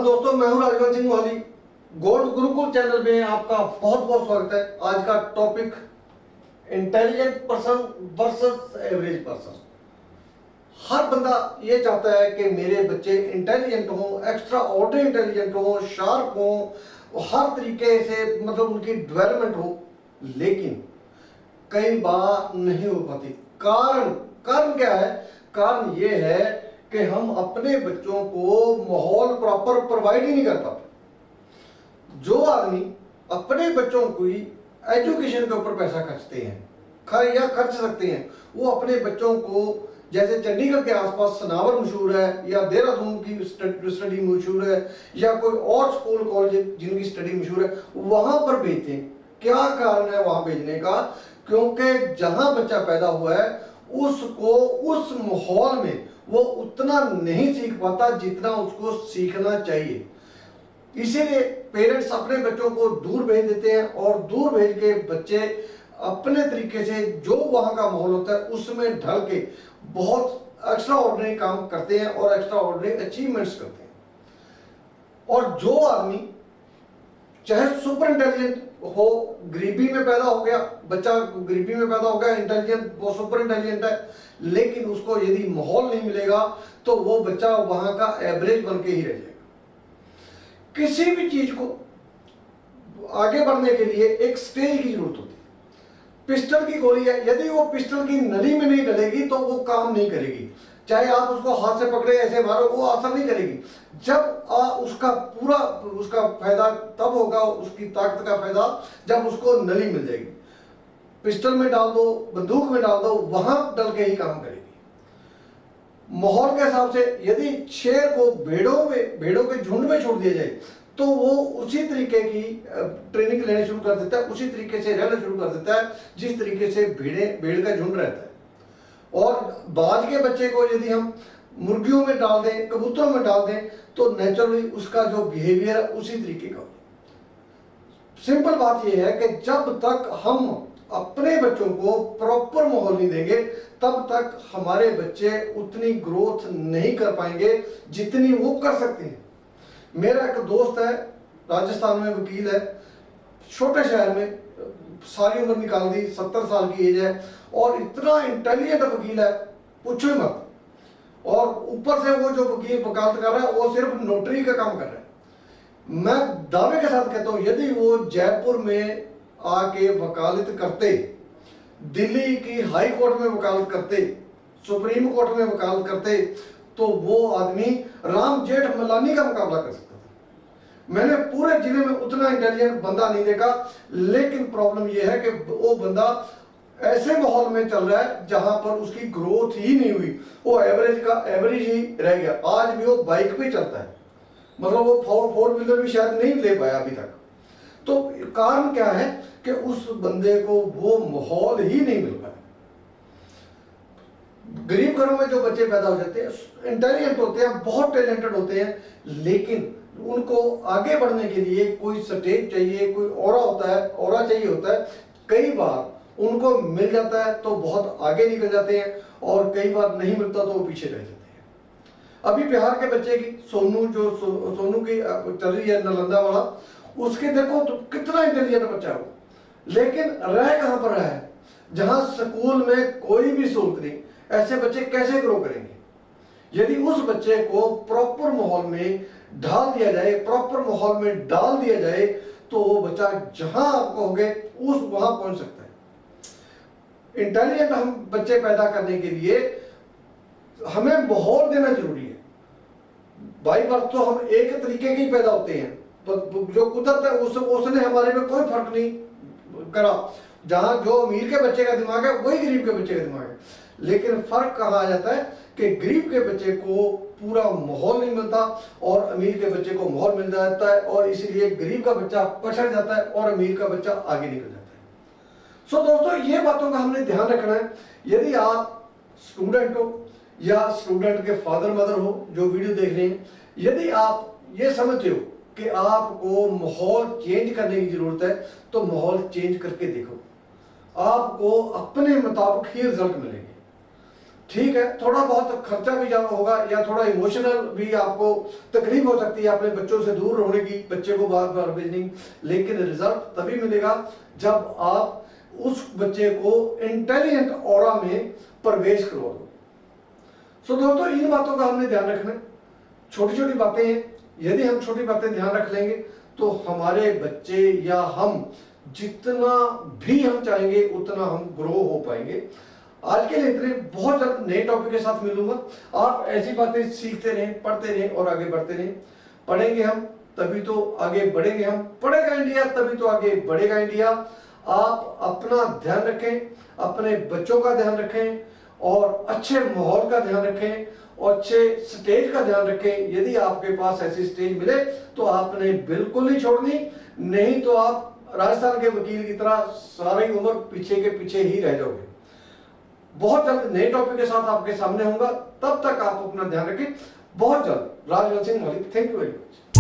नमस्कार दोस्तों, मैं हूं राजवंत सिंह मोहाली। गोल्ड गुरुकुल चैनल में आपका बहुत बहुत स्वागत है। आज का topic intelligent person versus average person. हर बंदा ये चाहता है कि मेरे बच्चे इंटेलिजेंट हों, एक्स्ट्रा ऑर्डिनरी इंटेलिजेंट हों, शार्प हों, हर तरीके से मतलब उनकी डेवलपमेंट हो, लेकिन कई बार नहीं हो पाती। कारण क्या है? कारण ये है कि हम अपने बच्चों को माहौल प्रॉपर प्रोवाइड ही नहीं कर पाते। जो आदमी अपने बच्चों की एजुकेशन के ऊपर पैसा खर्चते हैं खर्च सकते हैं, वो अपने बच्चों को, जैसे चंडीगढ़ के आसपास सनावर मशहूर है या देहरादून की स्टडी मशहूर है या कोई और स्कूल कॉलेज जिनकी स्टडी मशहूर है, वहां पर भेजते हैं। क्या कारण है वहां भेजने का? क्योंकि जहां बच्चा पैदा हुआ है उसको उस माहौल में वो उतना नहीं सीख पाता जितना उसको सीखना चाहिए। इसीलिए पेरेंट्स अपने बच्चों को दूर भेज देते हैं और दूर भेज के बच्चे अपने तरीके से जो वहां का माहौल होता है उसमें ढल के बहुत एक्स्ट्रा ऑर्डिनरी काम करते हैं और एक्स्ट्रा ऑर्डिनरी अचीवमेंट्स करते हैं। और जो आदमी चाहे सुपर इंटेलिजेंट हो, गरीबी में पैदा हो गया बच्चा, गरीबी में पैदा हो गया, इंटेलिजेंट, वो सुपर इंटेलिजेंट है, लेकिन उसको यदि माहौल नहीं मिलेगा तो वो बच्चा वहां का एवरेज बन के ही रह जाएगा। किसी भी चीज को आगे बढ़ने के लिए एक स्टेज की जरूरत होती है। पिस्टल की गोली है, यदि वो पिस्टल की नली में नहीं डलेगी तो वो काम नहीं करेगी। चाहे आप उसको हाथ से पकड़े ऐसे मारो, वो असर नहीं करेगी। जब उसका फायदा तब होगा, उसकी ताकत का फायदा जब उसको नली मिल जाएगी। पिस्टल में डाल दो, बंदूक में डाल दो, वहां डल के ही काम करेगी। माहौल के हिसाब से यदि शेर को भेड़ों के झुंड में छोड़ दिया जाए तो वो उसी तरीके की ट्रेनिंग लेने शुरू कर देता है, उसी तरीके से रहना शुरू कर देता है जिस तरीके से भेड़ का झुंड रहता है। और बाज के बच्चे को यदि हम मुर्गियों में डाल दें, कबूतरों में डाल दें, तो नेचुरली उसका जो बिहेवियर है उसी तरीके का। सिंपल बात यह है कि जब तक हम अपने बच्चों को प्रॉपर माहौल नहीं देंगे तब तक हमारे बच्चे उतनी ग्रोथ नहीं कर पाएंगे जितनी वो कर सकते हैं। मेरा एक दोस्त है, राजस्थान में वकील है, छोटे शहर में सारी उम्र निकाल दी, 70 साल की एज है और इतना इंटेलिजेंट वकील है, पूछो ही मत। और ऊपर से वो जो वकील वकालत कर रहा है वो सिर्फ नोटरी का काम कर रहा है। मैं दावे के साथ कहता हूं यदि वो जयपुर में आके वकालत करते, दिल्ली की हाई कोर्ट में वकालत करते, सुप्रीम कोर्ट में वकालत करते, तो वो आदमी राम जेठमलानी का मुकाबला कर सकता था। मैंने पूरे जिले में उतना इंटेलिजेंट बंदा नहीं देखा, लेकिन प्रॉब्लम यह है कि वो बंदा ऐसे माहौल में चल रहा है जहां पर उसकी ग्रोथ ही नहीं हुई, वो एवरेज ही रह गया। आज भी वो बाइक पे चलता है, मतलब वो फोर व्हीलर भी शायद नहीं ले पाया अभी तक। तो कारण क्या है कि उस बंदे को वो माहौल ही नहीं मिल पाया। गरीब घरों में जो बच्चे पैदा हो जाते हैं इंटेलिजेंट होते हैं, बहुत टैलेंटेड होते हैं, लेकिन उनको आगे बढ़ने के लिए कोई स्टेज चाहिए, कोई ऑरा चाहिए होता है। कई बार उनको मिल जाता है तो बहुत आगे निकल जाते हैं और कई बार नहीं मिलता तो वो पीछे रह जाते हैं। अभी बिहार के बच्चे की सोनू की चल रही है, नालंदा वाला, उसके देखो तो कितना इंटेलिजेंट बच्चा है वो, लेकिन रह कहां पर रहा है? जहां स्कूल में कोई भी सहूलत नहीं। ऐसे बच्चे कैसे ग्रो करेंगे? यदि उस बच्चे को प्रॉपर माहौल में ढाल दिया जाए, प्रॉपर माहौल में डाल दिया जाए, तो वो बच्चा जहां आप कहोगे वहां पहुंच सकता है। इंटेलिजेंट हम बच्चे पैदा करने के लिए हमें माहौल देना जरूरी है। बाई बर्थ तो हम एक तरीके के ही पैदा होते हैं, तो जो कुदरत है उसने हमारे में कोई फर्क नहीं करा। जहां जो अमीर के बच्चे का दिमाग है वही गरीब के बच्चे का दिमाग है, लेकिन फर्क कहां आ जाता है कि गरीब के बच्चे को पूरा माहौल नहीं मिलता और अमीर के बच्चे को माहौल मिल जाता है, और इसीलिए गरीब का बच्चा पछड़ जाता है और अमीर का बच्चा आगे निकल जाता है। सो दोस्तों, ये बातों का हमने ध्यान रखना है। यदि आप स्टूडेंट हो या स्टूडेंट के फादर मदर हो जो वीडियो देख रहे हैं, यदि आप ये समझते हो कि आपको माहौल चेंज करने की जरूरत है तो माहौल चेंज करके देखो, आपको अपने मुताबिक ही रिजल्ट मिलेंगे। ठीक है, थोड़ा बहुत खर्चा भी ज्यादा होगा या थोड़ा इमोशनल भी आपको तकलीफ हो सकती है अपने बच्चों से दूर होने की, बच्चे को बार बार भेजने की, लेकिन रिजल्ट तभी मिलेगा जब आप उस बच्चे को इंटेलिजेंट ऑरा में प्रवेश करो दो। सो दोस्तों, इन बातों का हमने ध्यान रखना है। छोटी छोटी बातें हैं, यदि हम छोटी बातें ध्यान रख लेंगे तो हमारे बच्चे या हम जितना भी हम चाहेंगे उतना हम ग्रो हो पाएंगे। आज के लिए इतने, बहुत जल्द नए टॉपिक के साथ मिलूंगा। आप ऐसी बातें सीखते रहें, पढ़ते रहें और आगे बढ़ते रहें। पढ़ेंगे हम तभी तो आगे बढ़ेंगे हम, पढ़ेगा इंडिया तभी तो आगे बढ़ेगा इंडिया। आप अपना ध्यान रखें, अपने बच्चों का ध्यान रखें और अच्छे माहौल का ध्यान रखें और अच्छे स्टेज का ध्यान रखें। यदि आपके पास ऐसी स्टेज मिले तो आपने बिल्कुल नहीं छोड़नी, नहीं तो आप राजस्थान के वकील की तरह सारी उम्र पीछे के पीछे ही रह जाओगे। बहुत जल्द नए टॉपिक के साथ आपके सामने होगा, तब तक आप अपना ध्यान रखें। बहुत जल्द। राजवंश सिंह मौलिक, थैंक यू वेरी मच।